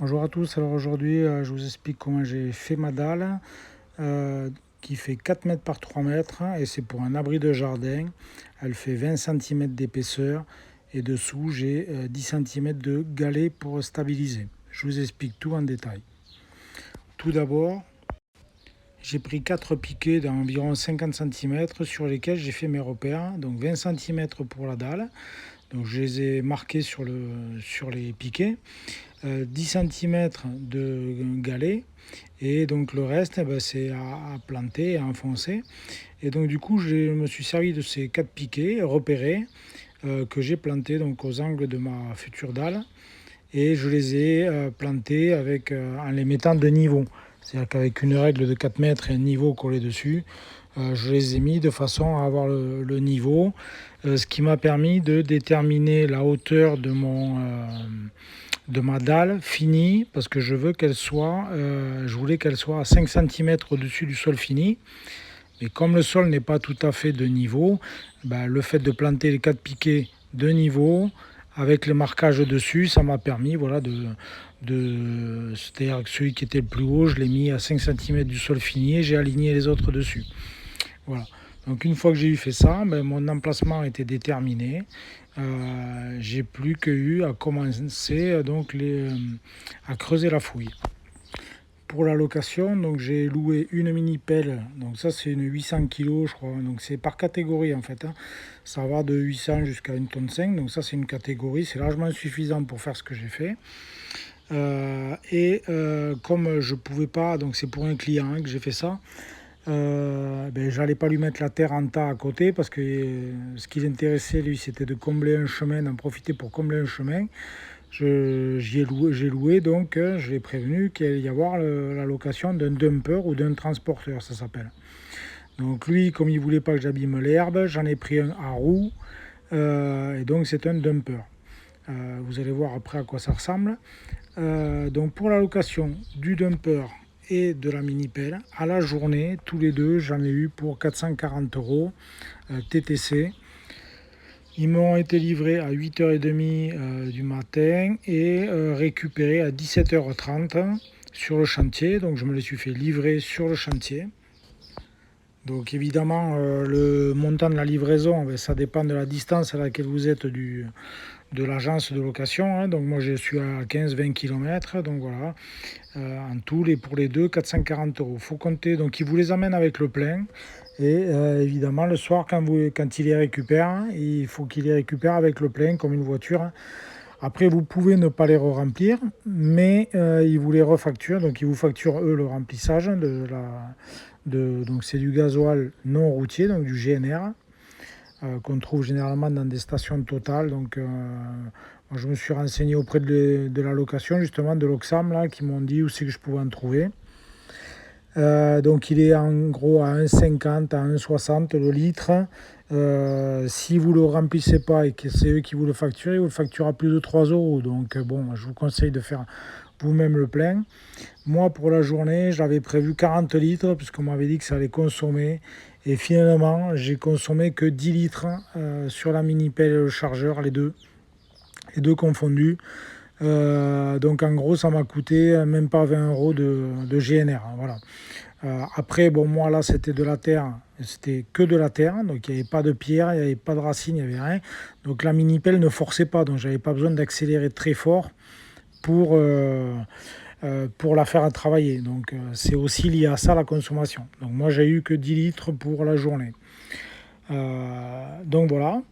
Bonjour à tous, alors aujourd'hui je vous explique comment j'ai fait ma dalle qui fait 4 mètres par 3 mètres et c'est pour un abri de jardin. Elle fait 20 cm d'épaisseur et dessous j'ai 10 cm de galets pour stabiliser. Je vous explique tout en détail. Tout d'abord, j'ai pris 4 piquets d'environ 50 cm sur lesquels j'ai fait mes repères, donc 20 cm pour la dalle. Donc je les ai marqués sur les piquets. 10 cm de galets et donc le reste c'est à planter, à enfoncer. Et donc du coup je me suis servi de ces 4 piquets repérés que j'ai plantés donc aux angles de ma future dalle et je les ai plantés en les mettant de niveau. C'est-à-dire qu'avec une règle de 4 mètres et un niveau collé dessus, je les ai mis de façon à avoir le niveau, ce qui m'a permis de déterminer la hauteur de ma dalle finie, parce que je voulais qu'elle soit à 5 cm au-dessus du sol fini. Et comme le sol n'est pas tout à fait de niveau, le fait de planter les 4 piquets de niveau, avec le marquage dessus, ça m'a permis c'est-à-dire que celui qui était le plus haut, je l'ai mis à 5 cm du sol fini et j'ai aligné les autres dessus. Voilà. Donc une fois que j'ai eu fait ça, mon emplacement était déterminé. J'ai plus que à commencer à creuser la fouille. Pour la location, donc j'ai loué une mini pelle. Donc ça c'est une 800 kg je crois. Donc c'est par catégorie en fait. Ça va de 800 jusqu'à 1,5 tonne. Donc ça c'est une catégorie. C'est largement suffisant pour faire ce que j'ai fait. Comme je pouvais pas, donc c'est pour un client que j'ai fait ça. J'allais pas lui mettre la terre en tas à côté parce que ce qui l'intéressait lui c'était de combler un chemin, d'en profiter pour combler un chemin. J'ai loué donc je l'ai prévenu qu'il allait y avoir la location d'un dumper ou d'un transporteur, ça s'appelle. Donc lui, comme il voulait pas que j'abîme l'herbe, j'en ai pris un à roue et donc c'est un dumper. Vous allez voir après à quoi ça ressemble. Donc pour la location du dumper et de la mini pelle, à la journée, tous les deux, j'en ai eu pour 440 € TTC. Ils m'ont été livrés à 8h30 du matin et récupérés à 17h30 sur le chantier. Donc je me les suis fait livrer sur le chantier. Donc évidemment, le montant de la livraison, ça dépend de la distance à laquelle vous êtes de l'agence de location. Donc moi je suis à 15-20 km. Donc voilà, en tout, pour les deux, 440 €. Il faut compter, donc ils vous les amènent avec le plein. Et évidemment, le soir, quand il les récupère, il faut qu'il les récupère avec le plein, comme une voiture. Après, vous pouvez ne pas les remplir, mais ils vous les refacturent. Donc, ils vous facturent, eux, le remplissage. Donc, c'est du gasoil non routier, donc du GNR, qu'on trouve généralement dans des stations Total. Donc, moi, je me suis renseigné auprès de la location, justement, de l'Oxam, là, qui m'ont dit où c'est que je pouvais en trouver. Donc il est en gros à 1,50 à 1,60 le litre. Si vous ne le remplissez pas et que c'est eux qui vous le facturent, ils vous le facturent à plus de 3 €. Donc bon, je vous conseille de faire vous-même le plein. Moi pour la journée, j'avais prévu 40 litres puisqu'on m'avait dit que ça allait consommer. Et finalement, j'ai consommé que 10 litres sur la mini pelle et le chargeur, les deux confondus. Donc en gros ça m'a coûté même pas 20 € de GNR, hein, voilà. Après bon, moi là c'était de la terre, c'était que de la terre, donc il n'y avait pas de pierre, il n'y avait pas de racines, il n'y avait rien. Donc la mini pelle ne forçait pas, donc j'avais pas besoin d'accélérer très fort pour la faire travailler. Donc c'est aussi lié à ça la consommation. Donc moi j'ai eu que 10 litres pour la journée. Donc voilà.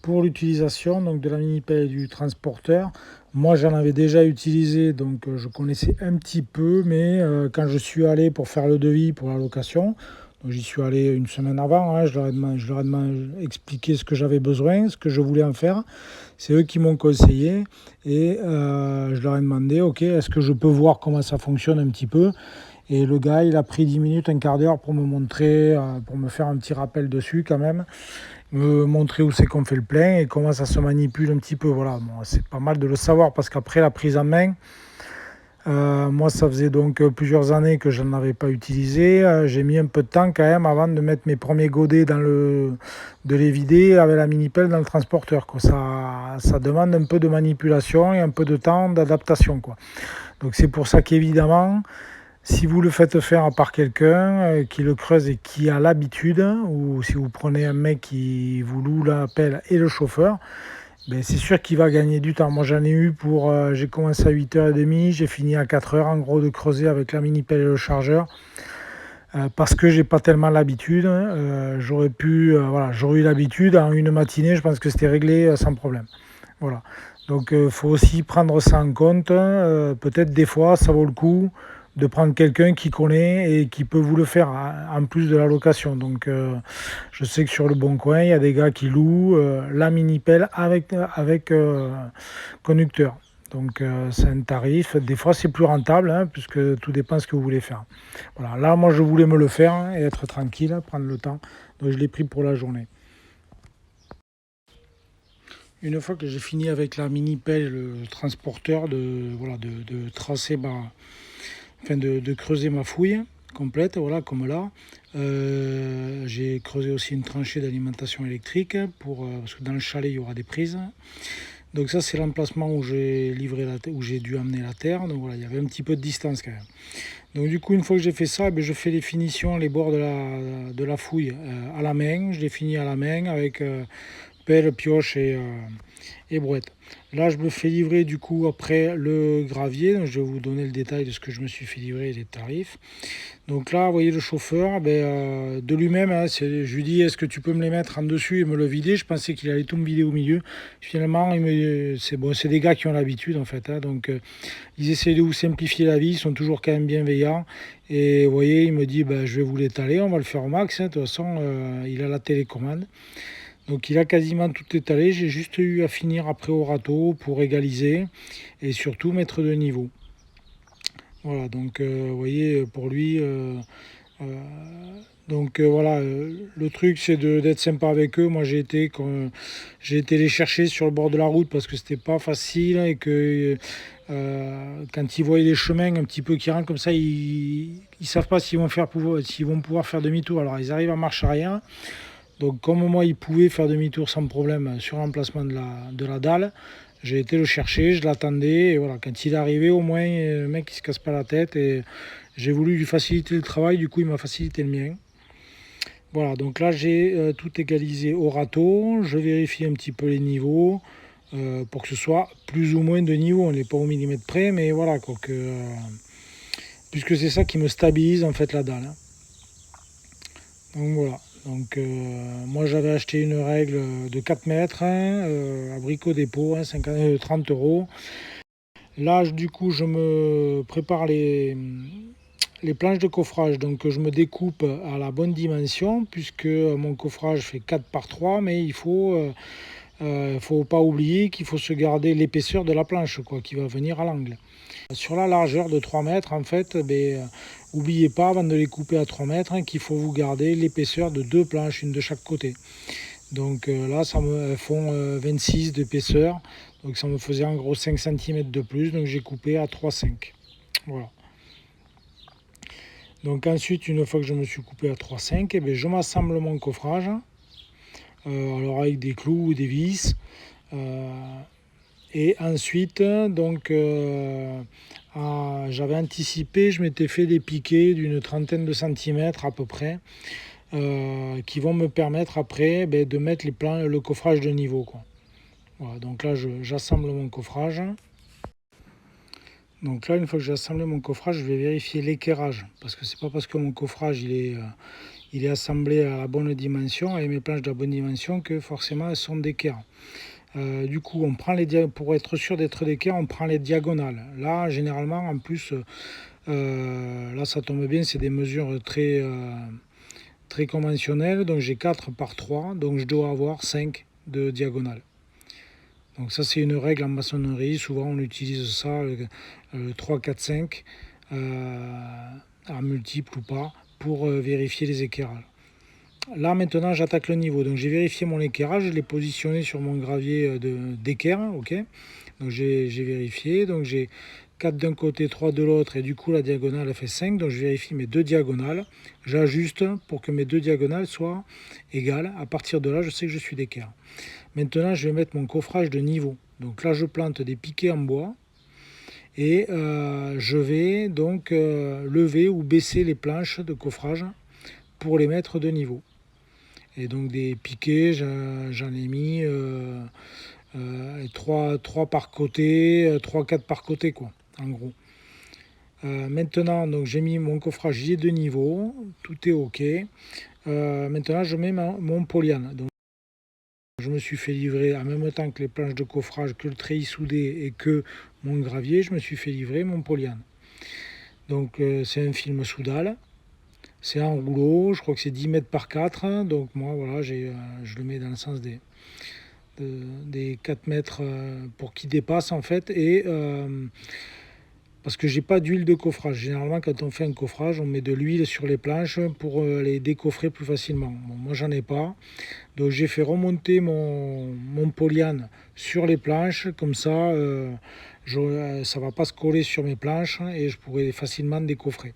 Pour l'utilisation donc de la mini pelle et du transporteur, moi j'en avais déjà utilisé, donc je connaissais un petit peu, mais quand je suis allé pour faire le devis pour la location, donc j'y suis allé une semaine avant, hein, je leur ai expliqué ce que j'avais besoin, ce que je voulais en faire. C'est eux qui m'ont conseillé et je leur ai demandé, ok, est-ce que je peux voir comment ça fonctionne un petit peu? Et le gars, il a pris 10 minutes, un quart d'heure pour me montrer, pour me faire un petit rappel dessus quand même, me montrer où c'est qu'on fait le plein et comment ça se manipule un petit peu. Voilà, bon, c'est pas mal de le savoir parce qu'après la prise en main, moi ça faisait donc plusieurs années que je n'en avais pas utilisé. J'ai mis un peu de temps quand même avant de mettre mes premiers godets de les vider avec la mini pelle dans le transporteur, quoi. ça demande un peu de manipulation et un peu de temps d'adaptation, quoi. Donc c'est pour ça qu'évidemment, si vous le faites faire par quelqu'un qui le creuse et qui a l'habitude, ou si vous prenez un mec qui vous loue la pelle et le chauffeur, ben c'est sûr qu'il va gagner du temps. Moi j'en ai eu pour, j'ai commencé à 8h30, j'ai fini à 4h en gros de creuser avec la mini pelle et le chargeur. Parce que j'ai pas tellement l'habitude, j'aurais pu, voilà, j'aurais eu l'habitude en une matinée, je pense que c'était réglé sans problème. Voilà. Donc il faut aussi prendre ça en compte. Peut-être des fois ça vaut le coup de prendre quelqu'un qui connaît et qui peut vous le faire en plus de la location. Donc je sais que sur le Bon Coin, il y a des gars qui louent la mini pelle avec conducteur. Donc c'est un tarif, des fois c'est plus rentable, hein, puisque tout dépend de ce que vous voulez faire. Voilà, là moi je voulais me le faire et être tranquille, prendre le temps, donc je l'ai pris pour la journée. Une fois que j'ai fini avec la mini pelle, le transporteur, voilà, de tracer enfin de creuser ma fouille complète, voilà, comme là. J'ai creusé aussi une tranchée d'alimentation électrique parce que dans le chalet il y aura des prises. Donc ça c'est l'emplacement où j'ai où j'ai dû amener la terre. Donc voilà, il y avait un petit peu de distance quand même. Donc du coup une fois que j'ai fait ça, je fais les finitions, les bords de la fouille à la main. Je les finis à la main avec pelle, pioche et brouette. Là je me fais livrer du coup après le gravier. Donc, je vais vous donner le détail de ce que je me suis fait livrer et les tarifs. Donc là, vous voyez le chauffeur, de lui-même, hein, je lui dis est-ce que tu peux me les mettre en dessus et me le vider. Je pensais qu'il allait tout me vider au milieu. Finalement, c'est bon, c'est des gars qui ont l'habitude en fait. Hein, donc ils essaient de vous simplifier la vie, ils sont toujours quand même bienveillants. Et vous voyez, il me dit je vais vous l'étaler, on va le faire au max. Hein, de toute façon, il a la télécommande. Donc il a quasiment tout étalé. J'ai juste eu à finir après au râteau pour égaliser et surtout mettre de niveau. Voilà, donc vous voyez, pour lui, euh, voilà, le truc c'est d'être sympa avec eux. Moi j'ai été les chercher sur le bord de la route parce que c'était pas facile et que quand ils voient les chemins un petit peu qui rentrent comme ça, ils savent pas s'ils vont pouvoir faire demi-tour. Alors ils arrivent à marche arrière. Donc comme moi il pouvait faire demi-tour sans problème sur l'emplacement de la dalle, j'ai été le chercher, je l'attendais et voilà, quand il est arrivé au moins le mec il se casse pas la tête et j'ai voulu lui faciliter le travail, du coup il m'a facilité le mien. Voilà, donc là j'ai tout égalisé au râteau, je vérifie un petit peu les niveaux pour que ce soit plus ou moins de niveau, on n'est pas au millimètre près, mais voilà quoi, puisque c'est ça qui me stabilise en fait la dalle. Hein. Donc voilà. Donc moi j'avais acheté une règle de 4 mètres hein, à Brico Dépôt, hein, 30 euros. Là du coup je me prépare les planches de coffrage. Donc je me découpe à la bonne dimension puisque mon coffrage fait 4 par 3, mais il faut pas oublier qu'il faut se garder l'épaisseur de la planche quoi, qui va venir à l'angle. Sur la largeur de 3 mètres, en fait, n'oubliez pas, avant de les couper à 3 mètres, hein, qu'il faut vous garder l'épaisseur de deux planches, une de chaque côté. Donc là, elles font 26 d'épaisseur, donc ça me faisait en gros 5 cm de plus, donc j'ai coupé à 3,5. Voilà. Donc ensuite, une fois que je me suis coupé à 3,5, je m'assemble mon coffrage, alors avec des clous ou des vis. Et ensuite, donc, j'avais anticipé, je m'étais fait des piquets d'une trentaine de centimètres à peu près, qui vont me permettre après de mettre le coffrage de niveau. Quoi. Voilà, donc là, j'assemble mon coffrage. Donc là, une fois que j'ai assemblé mon coffrage, je vais vérifier l'équerrage. Parce que c'est pas parce que mon coffrage il est assemblé à la bonne dimension, avec mes planches de la bonne dimension, que forcément elles sont d'équerre. Du coup, on prend pour être sûr d'être d'équerre, on prend les diagonales. Là, généralement, en plus, là, ça tombe bien, c'est des mesures très conventionnelles. Donc, j'ai 4 par 3, donc je dois avoir 5 de diagonale. Donc, ça, c'est une règle en maçonnerie. Souvent, on utilise ça, 3, 4, 5, en multiple ou pas, pour vérifier les équerrages. Là maintenant j'attaque le niveau, donc j'ai vérifié mon équerrage, je l'ai positionné sur mon gravier d'équerre, ok. Donc j'ai vérifié, donc j'ai 4 d'un côté, 3 de l'autre, et du coup la diagonale elle fait 5, donc je vérifie mes deux diagonales, j'ajuste pour que mes deux diagonales soient égales, à partir de là je sais que je suis d'équerre. Maintenant, je vais mettre mon coffrage de niveau. Donc là, je plante des piquets en bois et je vais donc lever ou baisser les planches de coffrage pour les mettre de niveau. Et donc des piquets, j'en ai mis 3 par côté, 3-4 par côté, quoi, en gros. Maintenant, donc j'ai mis mon coffrage, il est de niveau, tout est OK. Maintenant, je mets mon polyane. Donc, je me suis fait livrer en même temps que les planches de coffrage, que le treillis soudé et que mon gravier, je me suis fait livrer mon polyane. Donc c'est un film soudal, c'est en rouleau, je crois que c'est 10 mètres par 4. Donc moi voilà, je le mets dans le sens des 4 mètres pour qu'il dépasse en fait. Et parce que j'ai pas d'huile de coffrage. Généralement, quand on fait un coffrage, on met de l'huile sur les planches pour les décoffrer plus facilement. Bon, moi, j'en ai pas. Donc, j'ai fait remonter mon polyane sur les planches. Comme ça, ça va pas se coller sur mes planches et je pourrai facilement décoffrer.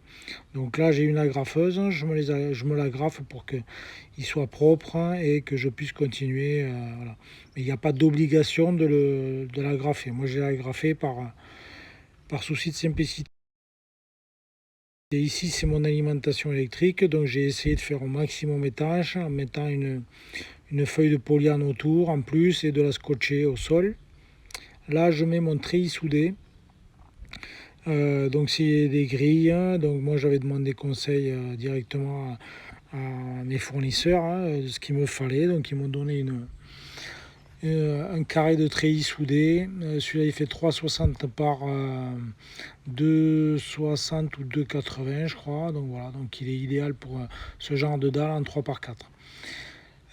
Donc là, j'ai une agrafeuse. Je me l'agrafe pour qu'il soit propre et que je puisse continuer. Voilà. Mais il n'y a pas d'obligation de l'agrafer. Moi, j'ai agrafé par souci de simplicité. Et ici, c'est mon alimentation électrique, donc j'ai essayé de faire au maximum étanche en mettant une feuille de polyane autour en plus et de la scotcher au sol. Là, je mets mon treillis soudé. Donc c'est des grilles. Donc moi, j'avais demandé conseil directement à mes fournisseurs de ce qu'il me fallait. Donc ils m'ont donné un carré de treillis soudé. Celui-là, il fait 3,60 par 2,60 ou 2,80, je crois. Donc voilà, donc il est idéal pour ce genre de dalle en 3 par 4.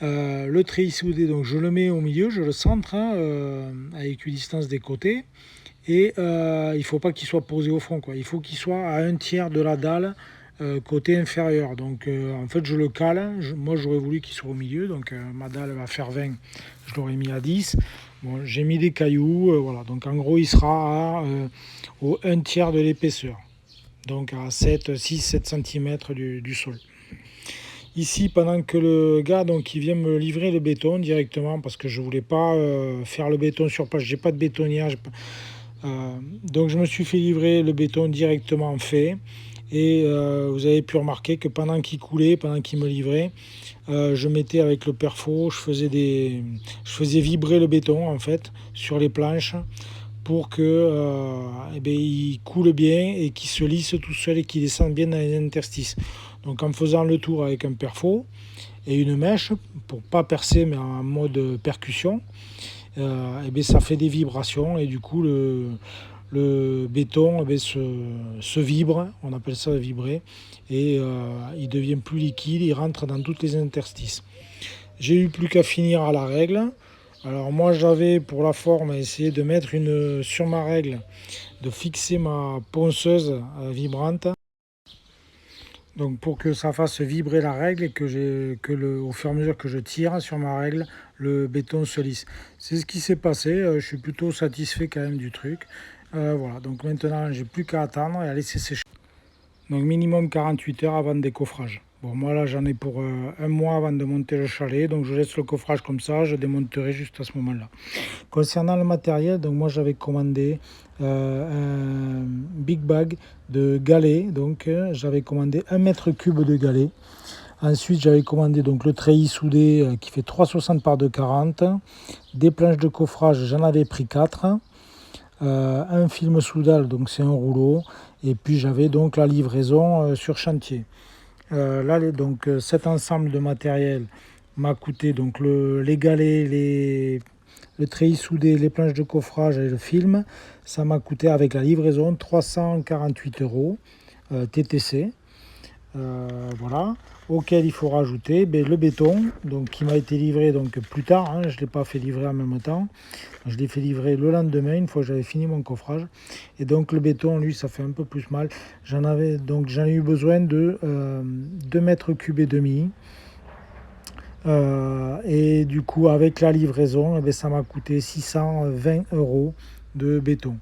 Le treillis soudé, donc je le mets au milieu, je le centre à équidistance des côtés. Et il ne faut pas qu'il soit posé au fond, quoi. Il faut qu'il soit à un tiers de la dalle côté inférieur. Donc en fait je le cale. Moi j'aurais voulu qu'il soit au milieu. Donc ma dalle va faire 20, je l'aurais mis à 10. Bon, j'ai mis des cailloux. Voilà. Donc en gros il sera au 1 tiers de l'épaisseur. Donc à 6-7 cm du sol. Ici, pendant que le gars donc, il vient me livrer le béton directement, parce que je ne voulais pas faire le béton sur place, j'ai pas de bétonnière. Donc je me suis fait livrer le béton directement fait. Et vous avez pu remarquer que pendant qu'il coulait, pendant qu'il me livrait, je mettais avec le perfo, je faisais vibrer le béton en fait sur les planches pour que il coule bien et qu'il se lisse tout seul et qu'il descende bien dans les interstices. Donc en faisant le tour avec un perfo et une mèche pour pas percer mais en mode percussion, ça fait des vibrations et du coup le béton se vibre, on appelle ça vibrer, et il devient plus liquide, il rentre dans toutes les interstices. J'ai eu plus qu'à finir à la règle. Alors moi j'avais pour la forme essayé de mettre sur ma règle, de fixer ma ponceuse vibrante. Donc pour que ça fasse vibrer la règle et au fur et à mesure que je tire sur ma règle, le béton se lisse. C'est ce qui s'est passé, je suis plutôt satisfait quand même du truc. Voilà, donc maintenant j'ai plus qu'à attendre et à laisser sécher. Donc minimum 48 heures avant le décoffrage. Bon, moi là j'en ai pour un mois avant de monter le chalet, donc je laisse le coffrage comme ça, je démonterai juste à ce moment-là. Concernant le matériel, donc moi j'avais commandé un big bag de galets, donc j'avais commandé 1 mètre cube de galets. Ensuite j'avais commandé donc le treillis soudé qui fait 3,60 par 2,40. Des planches de coffrage, j'en avais pris 4. Un film soudal, donc c'est un rouleau. Et puis j'avais donc la livraison sur chantier. Là, donc cet ensemble de matériel m'a coûté donc les galets, le treillis soudé, les planches de coffrage et le film. Ça m'a coûté avec la livraison 348 € TTC. Voilà. Auquel il faut rajouter le béton, donc qui m'a été livré donc plus tard. Je ne l'ai pas fait livrer en même temps. Je l'ai fait livrer le lendemain, une fois que j'avais fini mon coffrage. Et donc le béton, lui, ça fait un peu plus mal. J'en ai eu besoin de 2 mètres cubes et demi. Et du coup, avec la livraison, ça m'a coûté 620 € de béton.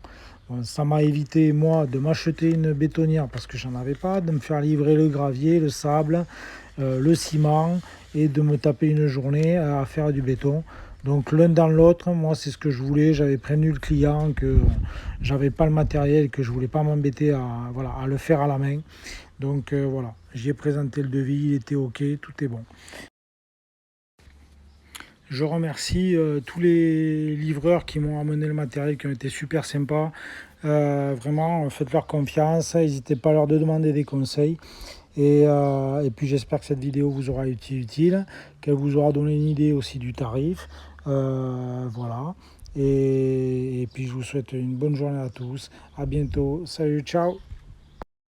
Bon, ça m'a évité, moi, de m'acheter une bétonnière parce que j'en avais pas, de me faire livrer le gravier, le sable, le ciment et de me taper une journée à faire du béton. Donc l'un dans l'autre, moi c'est ce que je voulais. J'avais prévenu le client que j'avais pas le matériel, que je voulais pas m'embêter à le faire à la main. Donc voilà, j'y ai présenté le devis, il était ok, tout est bon. Je remercie tous les livreurs qui m'ont amené le matériel, qui ont été super sympas. Vraiment, faites-leur confiance, n'hésitez pas à leur demander des conseils. Et puis j'espère que cette vidéo vous aura été utile, qu'elle vous aura donné une idée aussi du tarif. Voilà. Et puis je vous souhaite une bonne journée à tous. À bientôt. Salut, ciao.